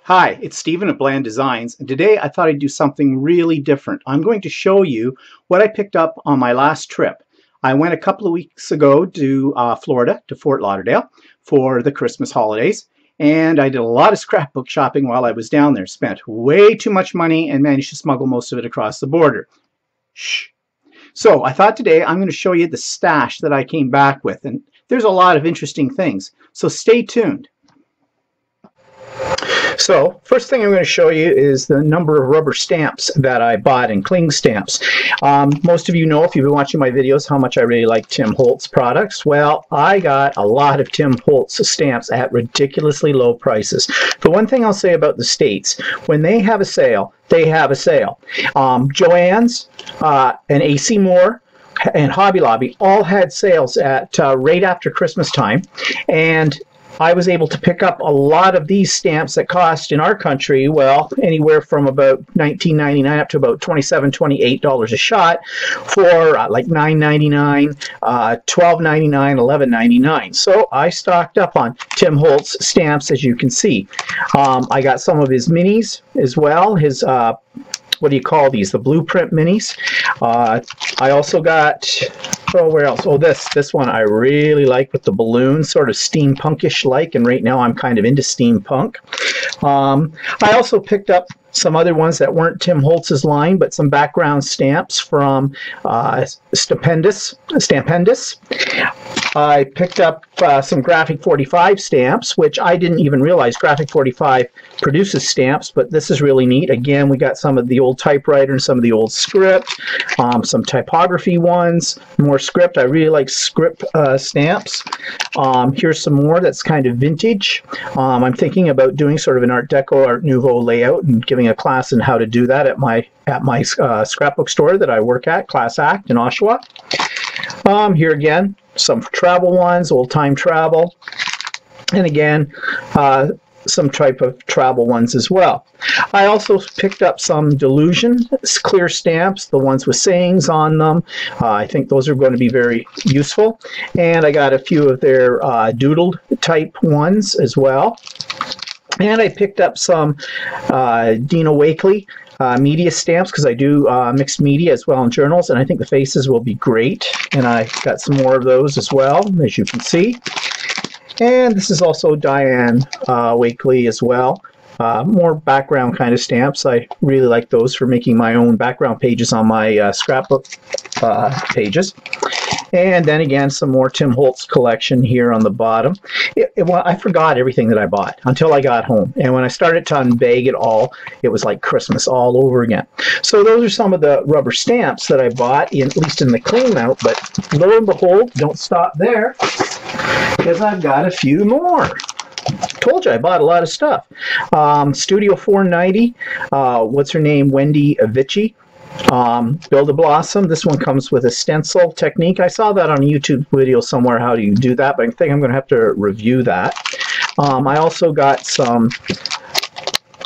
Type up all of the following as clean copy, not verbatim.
Hi, it's Stephen of Bland Designs, and today I thought I'd do something really different. I'm going to show you what I picked up on my last trip. I went a couple of weeks ago to Florida, to Fort Lauderdale, for the Christmas holidays, and I did a lot of scrapbook shopping while I was down there. Spent way too much money and managed to smuggle most of it across the border. Shh. So I thought today I'm going to show you the stash that I came back with, and there's a lot of interesting things, so stay tuned. So, first thing I'm going to show you is the number of rubber stamps that I bought in cling stamps. Most of you know, if you've been watching my videos, how much I really like Tim Holtz products. Well, I got a lot of Tim Holtz stamps at ridiculously low prices. The one thing I'll say about the States, when they have a sale, they have a sale. Joann's and AC Moore and Hobby Lobby all had sales at right after Christmas time, and I was able to pick up a lot of these stamps that cost in our country, well, anywhere from about $19.99 up to about $27, $28 a shot for like $9.99, $12.99, $11.99. So I stocked up on Tim Holtz stamps, as you can see. I got some of his minis as well, his what do you call these? The blueprint minis. I also got, oh, where else? Oh, this one I really like with the balloons, sort of steampunkish like, and right now I'm kind of into steampunk. I also picked up some other ones that weren't Tim Holtz's line, but some background stamps from Stampendous. I picked up some Graphic 45 stamps, which I didn't even realize Graphic 45 produces stamps, but this is really neat. Again, we got some of the old typewriter and some of the old script, some typography ones, more script. I really like script stamps. Here's some more that's kind of vintage. I'm thinking about doing sort of an Art Deco, Art Nouveau layout and giving a class in how to do that at my scrapbook store that I work at, Class Act in Oshawa. Here again, some travel ones, old time travel, and again, some type of travel ones as well. I also picked up some Delusion clear stamps, the ones with sayings on them. I think those are going to be very useful. And I got a few of their doodled type ones as well. And I picked up some Dina Wakley media stamps, because I do mixed media as well in journals, and I think the faces will be great. And I got some more of those as well, as you can see. And this is also Diane Wakley as well. More background kind of stamps. I really like those for making my own background pages on my scrapbook pages. And then again, some more Tim Holtz collection here on the bottom. Well, I forgot everything that I bought until I got home. And when I started to unbag it all, it was like Christmas all over again. So those are some of the rubber stamps that I bought, at least in the clean out. But lo and behold, don't stop there, because I've got a few more. Told you I bought a lot of stuff. Studio 490, what's her name, Wendy Avicii. Build a Blossom. This one comes with a stencil technique. I saw that on a YouTube video somewhere, how do you do that, but I think I'm going to have to review that. I also got some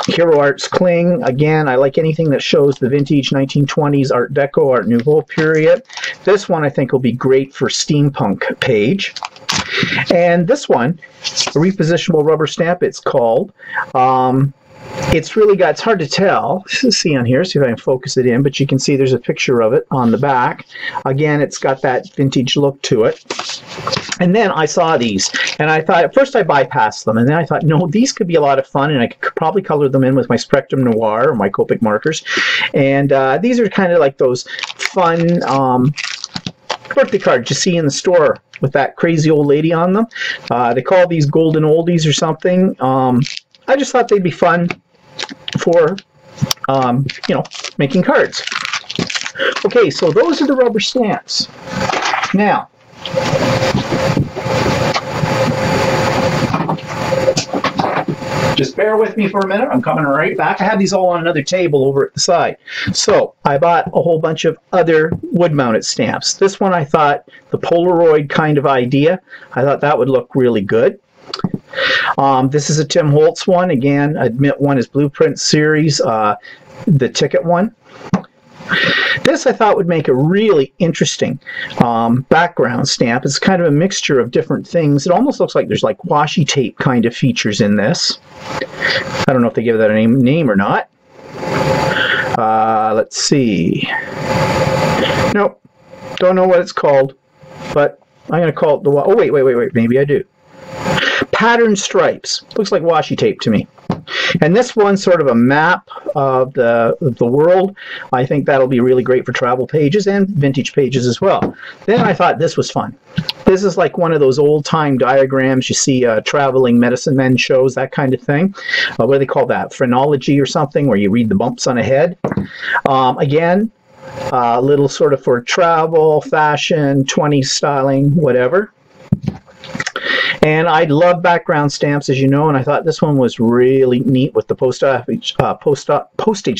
Hero Arts Cling. Again, I like anything that shows the vintage 1920s Art Deco, Art Nouveau period. This one I think will be great for steampunk page. And this one, a repositionable rubber stamp, it's called. It's really got, it's hard to tell, see on here, see if I can focus it in, but you can see there's a picture of it on the back. Again, it's got that vintage look to it. And then I saw these, and I thought, at first I bypassed them, and then I thought, no, these could be a lot of fun, and I could probably color them in with my Spectrum Noir or my Copic markers. And these are kind of like those fun birthday cards you see in the store with that crazy old lady on them. They call these golden oldies or something. I just thought they'd be fun for, you know, making cards. Okay, so those are the rubber stamps. Now, just bear with me for a minute. I'm coming right back. I had these all on another table over at the side. So I bought a whole bunch of other wood-mounted stamps. This one I thought, the Polaroid kind of idea, I thought that would look really good. This is a Tim Holtz one. Again, admit one is Blueprint Series, the ticket one. This I thought would make a really interesting background stamp. It's kind of a mixture of different things. It almost looks like there's like washi tape kind of features in this. I don't know if they give that a name or not. Let's see. Nope. Don't know what it's called, but I'm going to call it the... Oh, wait. Maybe I do. Pattern stripes. Looks like washi tape to me. And this one's sort of a map of the world. I think that'll be really great for travel pages and vintage pages as well. Then I thought this was fun. This is like one of those old-time diagrams you see traveling medicine men shows, that kind of thing. What do they call that? Phrenology or something, where you read the bumps on a head. Again, a little sort of for travel, fashion, 20s styling, whatever. And I love background stamps, as you know, and I thought this one was really neat with the postage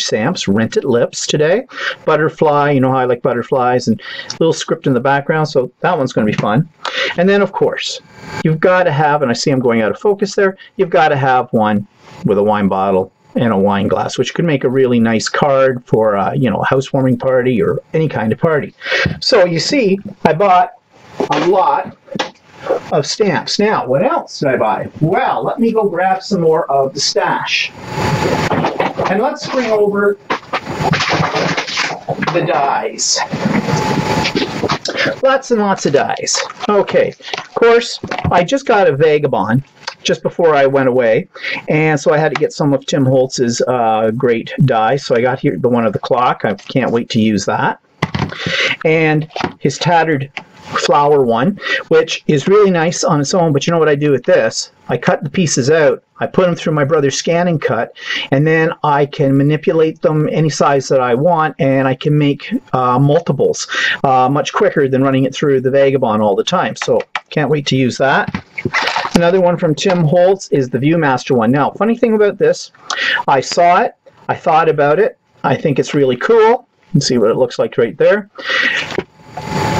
stamps, rented lips today. Butterfly, you know how I like butterflies, and a little script in the background, so that one's going to be fun. And then, of course, you've got to have, and I see I'm going out of focus there, you've got to have one with a wine bottle and a wine glass, which could make a really nice card for, you know, a housewarming party or any kind of party. So you see, I bought a lot of stamps. Now, what else did I buy? Well, let me go grab some more of the stash. And let's bring over the dies. Lots and lots of dies. Okay, of course, I just got a Vagabond just before I went away, and so I had to get some of Tim Holtz's great die. So I got here the one of the clock. I can't wait to use that. And his tattered flower one, which is really nice on its own, but you know what I do with this? I cut the pieces out, I put them through my brother's scanning cut, and then I can manipulate them any size that I want, and I can make multiples much quicker than running it through the Vagabond all the time. So can't wait to use that. Another one from Tim Holtz is the Viewmaster one. Now, funny thing about this, I saw it, I thought about it, I think it's really cool. You can see what it looks like right there.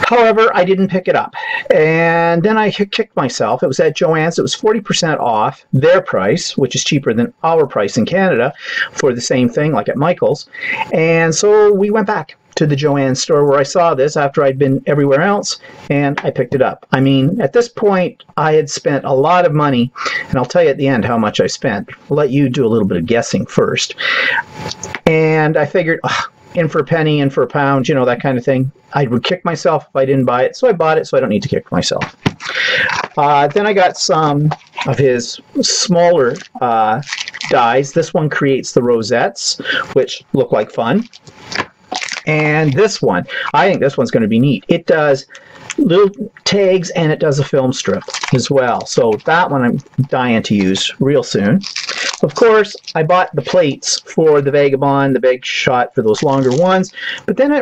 However, I didn't pick it up, and then I kicked myself. It was at Joann's. It was 40% off their price, which is cheaper than our price in Canada for the same thing, like at Michael's. And so we went back to the Joann's store where I saw this after I'd been everywhere else, and I picked it up. I mean, at this point, I had spent a lot of money, and I'll tell you at the end how much I spent. I'll let you do a little bit of guessing first. And I figured, in for a penny, in for a pound, you know, that kind of thing. I would kick myself if I didn't buy it, so I bought it, so I don't need to kick myself. Then I got some of his smaller dies. This one creates the rosettes, which look like fun. And this one, I think this one's going to be neat. It does little tags, and it does a film strip as well. So that one I'm dying to use real soon. Of course, I bought the plates for the Vagabond, the big shot for those longer ones, but then I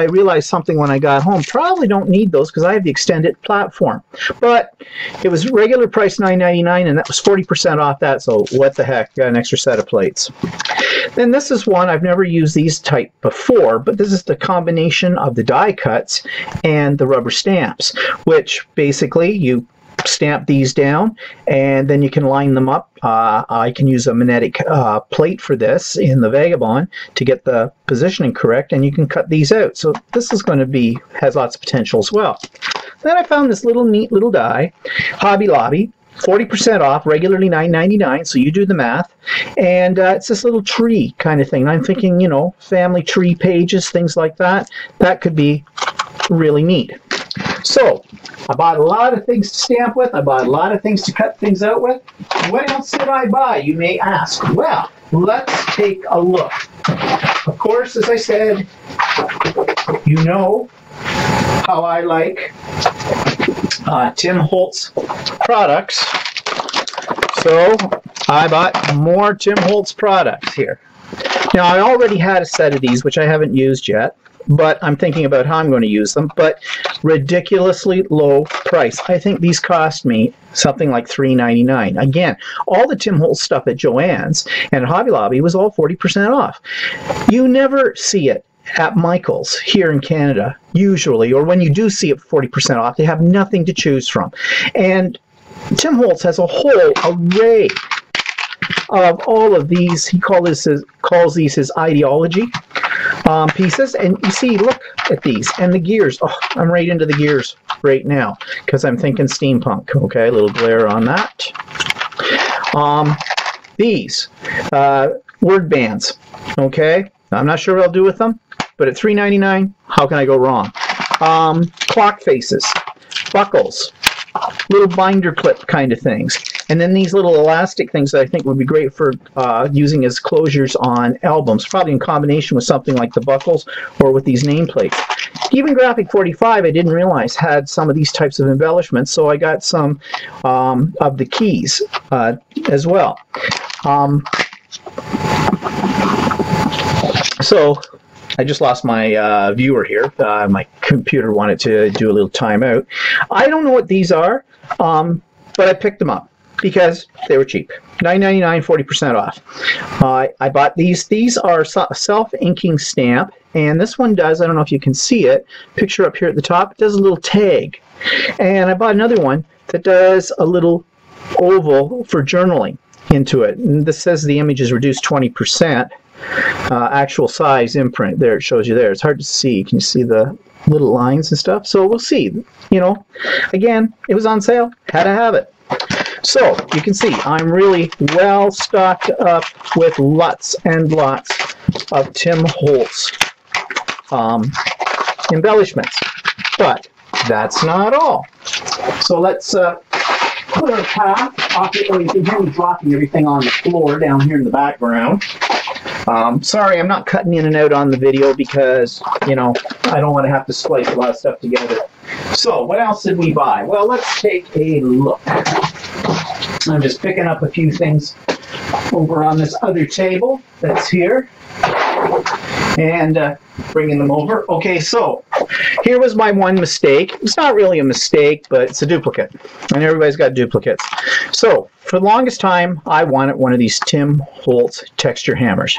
realized something when I got home. Probably don't need those because I have the extended platform. But it was regular price $9.99, and that was 40% off that, so what the heck, got an extra set of plates. Then this is one, I've never used these type before, but this is the combination of the die cuts and the rubber stamps, which basically you stamp these down and then you can line them up. I can use a magnetic plate for this in the Vagabond to get the positioning correct, and you can cut these out. So this is going to be, has lots of potential as well. Then I found this little neat little die, Hobby Lobby, 40% off, regularly $9.99, so you do the math. And it's this little tree kind of thing. And I'm thinking, you know, family tree pages, things like that. That could be really neat. So, I bought a lot of things to stamp with. I bought a lot of things to cut things out with. What else did I buy, you may ask? Well, let's take a look. Of course, as I said, you know how I like Tim Holtz products. So, I bought more Tim Holtz products here. Now, I already had a set of these, which I haven't used yet, but I'm thinking about how I'm going to use them. But ridiculously low price. I think these cost me something like $3.99. Again, all the Tim Holtz stuff at Joann's and at Hobby Lobby was all 40% off. You never see it at Michael's here in Canada, usually, or when you do see it 40% off, they have nothing to choose from. And Tim Holtz has a whole array of all of these. He calls these his ideology. pieces. And you see, look at these. And the gears. Oh, I'm right into the gears right now because I'm thinking steampunk. Okay, a little glare on that. These word bands. Okay, I'm not sure what I'll do with them, but at $3.99, how can I go wrong? Clock faces, buckles, little binder clip kind of things. And then these little elastic things that I think would be great for using as closures on albums, probably in combination with something like the buckles or with these nameplates. Even Graphic 45, I didn't realize, had some of these types of embellishments, so I got some of the keys as well. So I just lost my viewer here. My computer wanted to do a little timeout. I don't know what these are, but I picked them up because they were cheap. $9.99, 40% off. I bought these. These are self-inking stamp, and this one does, I don't know if you can see it, picture up here at the top, it does a little tag. And I bought another one that does a little oval for journaling into it. And this says the image is reduced 20%. Actual size imprint. There, it shows you there. It's hard to see. Can you see the little lines and stuff? So we'll see. You know, again, it was on sale. Had to have it. So you can see I'm really well stocked up with lots and lots of Tim Holtz embellishments. But that's not all. So let's put our path off. You can hear me dropping everything on the floor down here in the background. Sorry, I'm not cutting in and out on the video because, you know, I don't want to have to splice a lot of stuff together. So, what else did we buy? Well, let's take a look. I'm just picking up a few things over on this other table that's here and bringing them over. Okay, so here was my one mistake. It's not really a mistake, but it's a duplicate, and everybody's got duplicates. So for the longest time, I wanted one of these Tim Holtz texture hammers,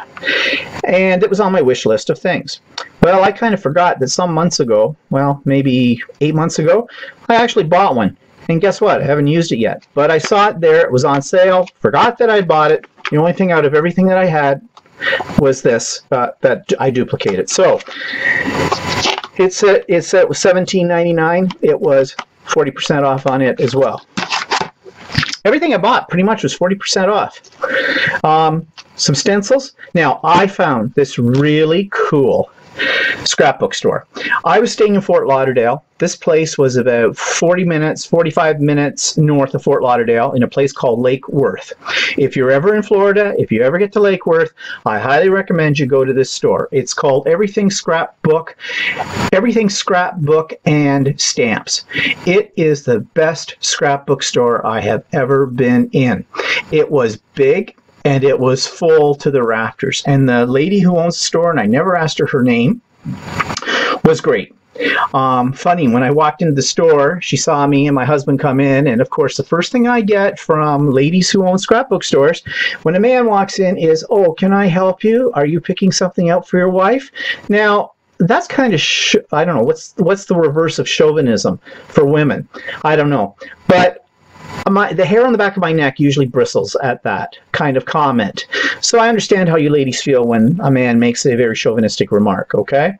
and it was on my wish list of things. Well, I kind of forgot that some months ago, well, maybe 8 months ago, I actually bought one. And guess what? I haven't used it yet. But I saw it there. It was on sale. Forgot that I bought it. The only thing out of everything that I had was this that I duplicated. So it said it was $17.99. It was 40% off on it as well. Everything I bought pretty much was 40% off. Some stencils. Now, I found this really cool scrapbook store. I was staying in Fort Lauderdale. This place was about 45 minutes north of Fort Lauderdale in a place called Lake Worth. If you're ever in Florida, if you ever get to Lake Worth, I highly recommend you go to this store. It's called Everything Scrapbook and Stamps. It is the best scrapbook store I have ever been in. It was big, and it was full to the rafters. And the lady who owns the store, and I never asked her name, was great. Funny, when I walked into the store, she saw me and my husband come in, and of course the first thing I get from ladies who own scrapbook stores when a man walks in is, "Oh, can I help you? Are you picking something out for your wife?" Now, that's kind of, I don't know, what's the reverse of chauvinism for women? I don't know. But the hair on the back of my neck usually bristles at that kind of comment. So I understand how you ladies feel when a man makes a very chauvinistic remark, okay?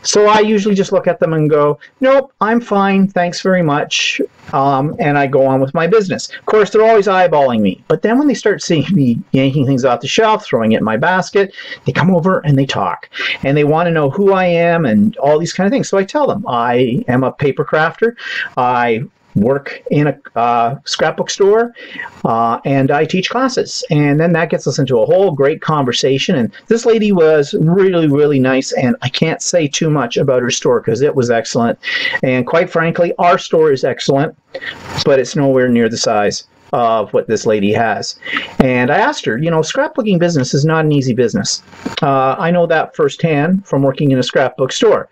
So I usually just look at them and go, "Nope, I'm fine, thanks very much," and I go on with my business. Of course, they're always eyeballing me. But then when they start seeing me yanking things off the shelf, throwing it in my basket, they come over and they talk. And they want to know who I am and all these kind of things. So I tell them, I am a paper crafter. I work in a scrapbook store, and I teach classes. And then that gets us into a whole great conversation. And this lady was really, really nice, and I can't say too much about her store because it was excellent. And quite frankly, our store is excellent, but it's nowhere near the size of what this lady has. And I asked her, you know, scrapbooking business is not an easy business. I know that firsthand from working in a scrapbook store.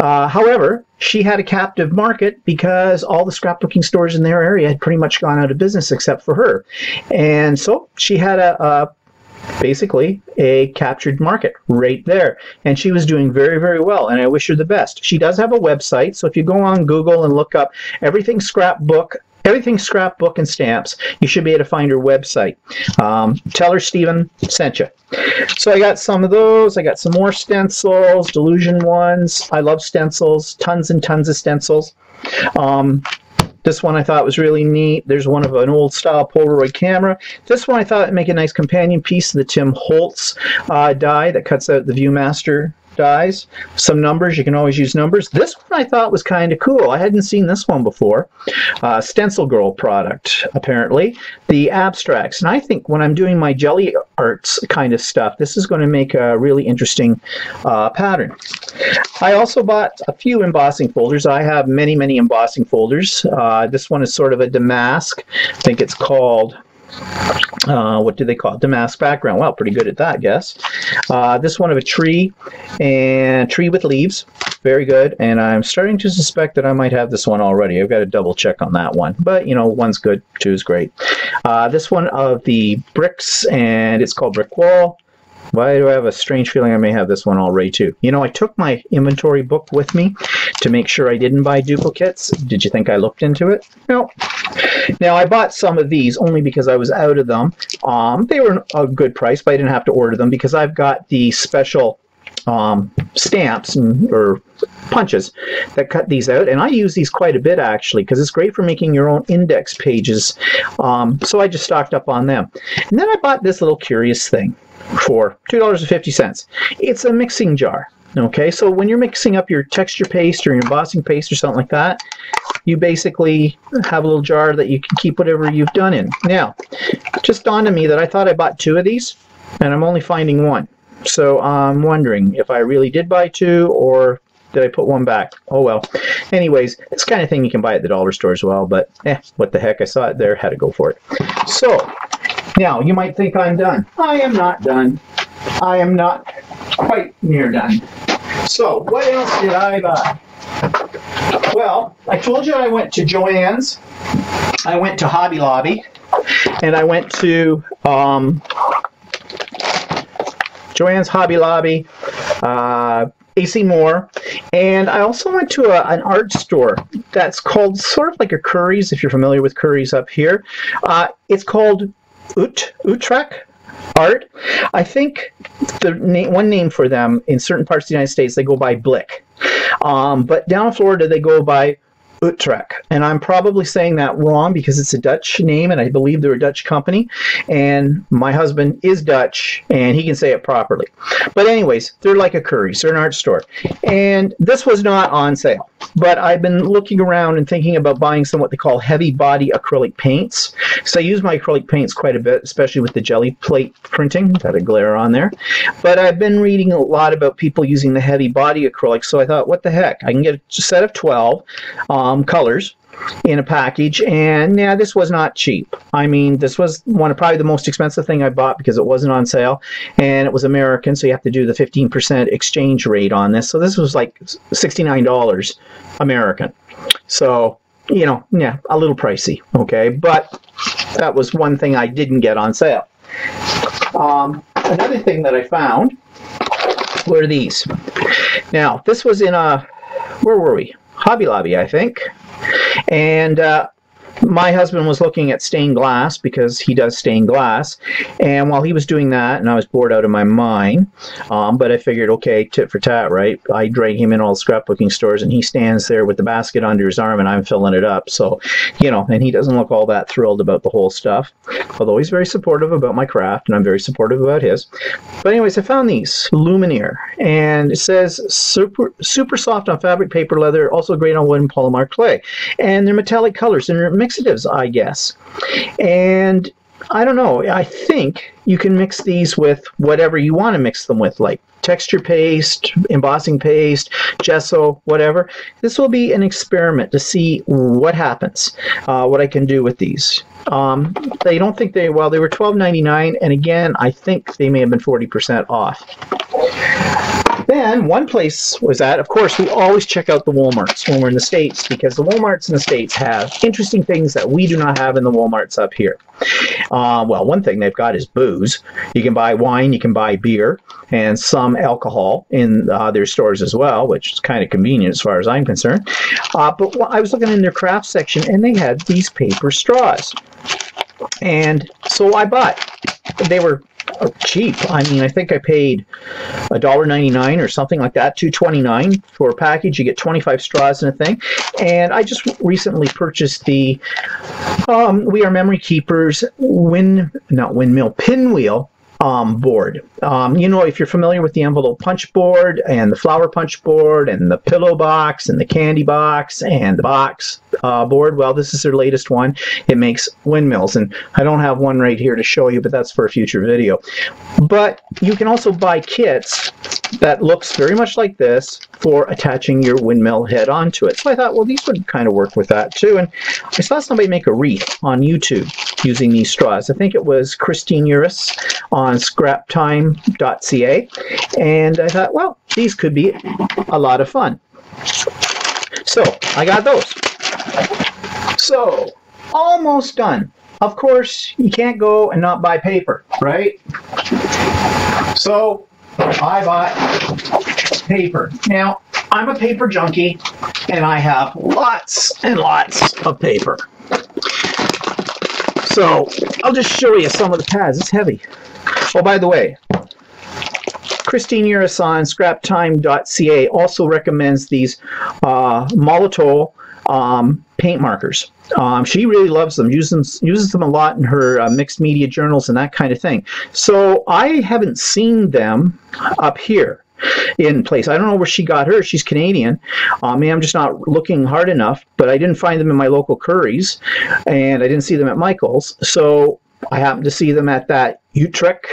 However, she had a captive market because all the scrapbooking stores in their area had pretty much gone out of business except for her. And so she had basically a captured market right there, and she was doing very, very well, and I wish her the best. She does have a website, so if you go on Google and look up Everything Scrapbook everything scrapbook and stamps. You should be able to find her website. Tell her Stephen sent you. So I got some of those. I got some more stencils, Delusion ones. I love stencils, tons and tons of stencils. This one I thought was really neat. There's one of an old style Polaroid camera. This one I thought would make a nice companion piece to the Tim Holtz die that cuts out the Viewmaster dies. Some numbers, you can always use numbers. This one I thought was kind of cool. I hadn't seen this one before. Stencil Girl product, apparently. The abstracts. And I think when I'm doing my jelly arts kind of stuff, this is going to make a really interesting pattern. I also bought a few embossing folders. I have many, many embossing folders. This one is sort of a damask. I think it's called... what do they call it? Damask background. Well, pretty good at that, I guess. This one of a tree, and tree with leaves. Very good. And I'm starting to suspect that I might have this one already. I've got to double check on that one. But, you know, one's good, two's great. This one of the bricks, and it's called Brick Wall. Why do I have a strange feeling I may have this one already too? You know, I took my inventory book with me to make sure I didn't buy duplicates. Did you think I looked into it? No. Now, I bought some of these only because I was out of them. They were a good price, but I didn't have to order them because I've got the special stamps or punches that cut these out, and I use these quite a bit actually because it's great for making your own index pages. So I just stocked up on them. And then I bought this little curious thing for $2.50. It's a mixing jar. Okay, so when you're mixing up your texture paste or your embossing paste or something like that, you basically have a little jar that you can keep whatever you've done in. Now, it just dawned on me that I thought I bought two of these, and I'm only finding one. So I'm wondering if I really did buy two, or did I put one back? Oh well. Anyways, it's the kind of thing you can buy at the dollar store as well, but what the heck, I saw it there, had to go for it. So, now, you might think I'm done. I am not done. I am not quite near done. So, what else did I buy? Well, I told you I went to Joann's, I went to Hobby Lobby, and I went to Joann's, Hobby Lobby, AC Moore, and I also went to an art store that's called sort of like a Curry's, if you're familiar with Curry's up here. It's called Utrecht Art. I think one name for them in certain parts of the United States, they go by Blick. But down in Florida, they go by Utrecht. And I'm probably saying that wrong because it's a Dutch name, and I believe they're a Dutch company. And my husband is Dutch, and he can say it properly. But anyways, they're like a Curry's. They're an art store. And this was not on sale. But I've been looking around and thinking about buying some what they call heavy body acrylic paints. So I use my acrylic paints quite a bit, especially with the jelly plate printing. Got a glare on there. But I've been reading a lot about people using the heavy body acrylic, so I thought, what the heck? I can get a set of 12 colors in a package, and yeah, this was not cheap. I mean, this was probably the most expensive thing I bought because it wasn't on sale, and it was American, so you have to do the 15% exchange rate on this. So this was like $69 American. So, you know, yeah, a little pricey, okay? But that was one thing I didn't get on sale. Another thing that I found were these. Now, this was in where were we? Hobby Lobby, I think. And my husband was looking at stained glass because he does stained glass, and while he was doing that, and I was bored out of my mind, but I figured, okay, tit for tat, right? I drag him in all the scrapbooking stores, and he stands there with the basket under his arm, and I'm filling it up. So, you know, and he doesn't look all that thrilled about the whole stuff, although he's very supportive about my craft, and I'm very supportive about his. But anyways, I found these Lumineer, and it says super soft on fabric, paper, leather, also great on wood and polymer clay, and they're metallic colors, and they're mixatives, I guess. And I don't know, I think you can mix these with whatever you want to mix them with, like texture paste, embossing paste, gesso, whatever. This will be an experiment to see what happens, what I can do with these. They don't think they, well, they were $12.99, and again, I think they may have been 40% off. Then one place was at, of course, we always check out the Walmarts when we're in the States, because the Walmarts in the States have interesting things that we do not have in the Walmarts up here. Well, one thing they've got is booze. You can buy wine, you can buy beer, and some alcohol in their stores as well, which is kind of convenient as far as I'm concerned. But I was looking in their craft section, and they had these paper straws. And so I bought. They were cheap. I mean, I think I paid $1.99 or something like that, $2.29 for a package. You get 25 straws in a thing. And I just recently purchased the We Are Memory Keepers pinwheel board. You know, if you're familiar with the envelope punch board and the flower punch board and the pillow box and the candy box and the box board, well, this is their latest one. It makes windmills, and I don't have one right here to show you, but that's for a future video. But you can also buy kits that looks very much like this for attaching your windmill head onto it. So I thought, well, these would kind of work with that too. And I saw somebody make a wreath on YouTube using these straws. I think it was Christine Uris on scraptime.ca. And I thought, well, these could be a lot of fun. So I got those. So almost done. Of course, you can't go and not buy paper, right? So I bought paper. Now, I'm a paper junkie, and I have lots and lots of paper. So I'll just show you some of the pads. It's heavy. Oh, by the way, Christine Uris on scraptime.ca also recommends these Molotov paint markers. She really loves them, uses them a lot in her mixed media journals and that kind of thing. So I haven't seen them up here in place. I don't know where she got hers. She's Canadian. Maybe I'm just not looking hard enough, but I didn't find them in my local Curry's, and I didn't see them at Michael's. So I happened to see them at that Utrecht,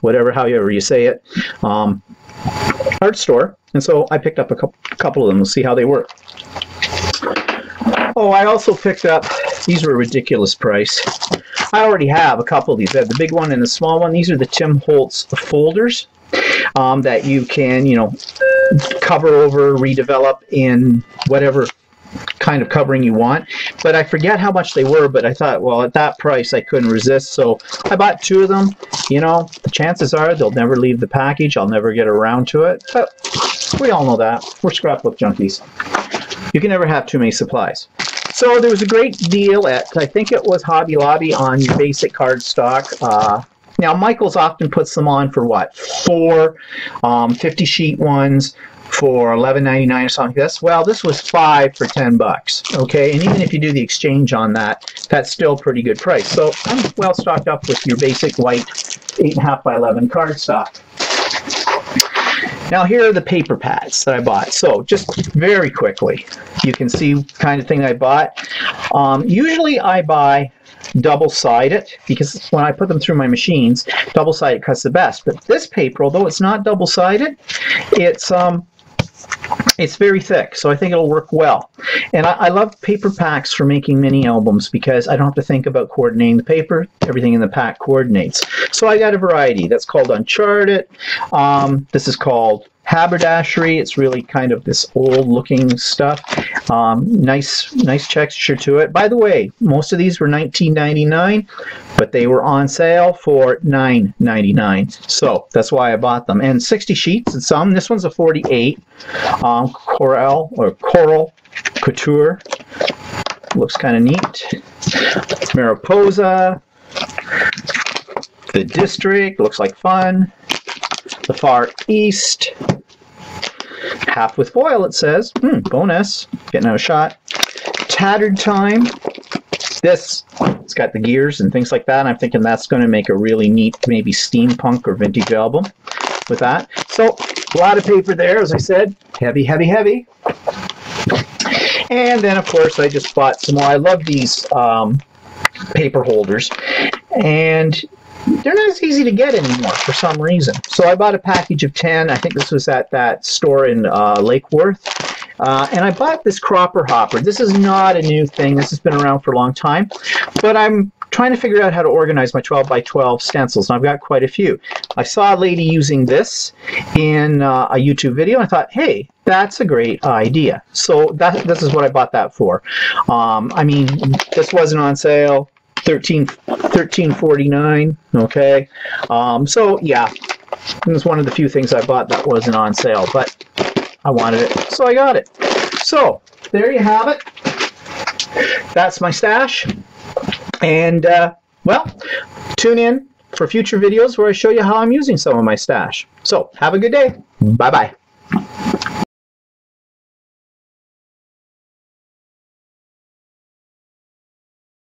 whatever, however you say it, art store. And so I picked up a couple of them to see how they work. Oh, I also picked up, these were a ridiculous price. I already have a couple of these. I have the big one and the small one. These are the Tim Holtz folders that you can, you know, cover over, redevelop in whatever kind of covering you want. But I forget how much they were, but I thought, well, at that price I couldn't resist, so I bought 2 of them. You know, the chances are they'll never leave the package. I'll never get around to it, but we all know that. We're scrapbook junkies. You can never have too many supplies. So there was a great deal at, I think it was Hobby Lobby, on your basic cardstock. Now, Michael's often puts them on for what? 4 50-sheet ones for $11.99 or something like this. Well, this was 5 for $10. Okay, and even if you do the exchange on that, that's still a pretty good price. So I'm well stocked up with your basic white 8.5 by 11 cardstock. Now here are the paper pads that I bought. So just very quickly, you can see the kind of thing I bought. Usually I buy double-sided, because when I put them through my machines, double-sided cuts the best. But this paper, although it's not double-sided, it's very thick, so I think it'll work well. And I love paper packs for making mini albums because I don't have to think about coordinating the paper. Everything in the pack coordinates. So I got a variety. That's called Uncharted. This is called Haberdashery. It's really kind of this old-looking stuff. Nice texture to it. By the way, most of these were $19.99, but they were on sale for $9.99. So that's why I bought them. And 60 sheets and some. This one's a 48. Coral Couture. Looks kind of neat. Mariposa. The District. Looks like fun. The Far East. Half with foil, it says. Bonus. Getting out a shot. Tattered Time. This, it's got the gears and things like that, and I'm thinking that's going to make a really neat, maybe steampunk or vintage album with that. So, a lot of paper there, as I said. Heavy, heavy, heavy. And then, of course, I just bought some more. I love these paper holders. And they're not as easy to get anymore for some reason. So I bought a package of 10. I think this was at that store in Lake Worth. And I bought this cropper hopper. This is not a new thing. This has been around for a long time. But I'm trying to figure out how to organize my 12 by 12 stencils, and I've got quite a few. I saw a lady using this in a YouTube video, and I thought, hey, that's a great idea. So this is what I bought that for. I mean, this wasn't on sale. $13.49. Okay. So yeah, it was one of the few things I bought that wasn't on sale, but I wanted it, so I got it. So there you have it. That's my stash. And well, tune in for future videos where I show you how I'm using some of my stash. So have a good day. Bye bye.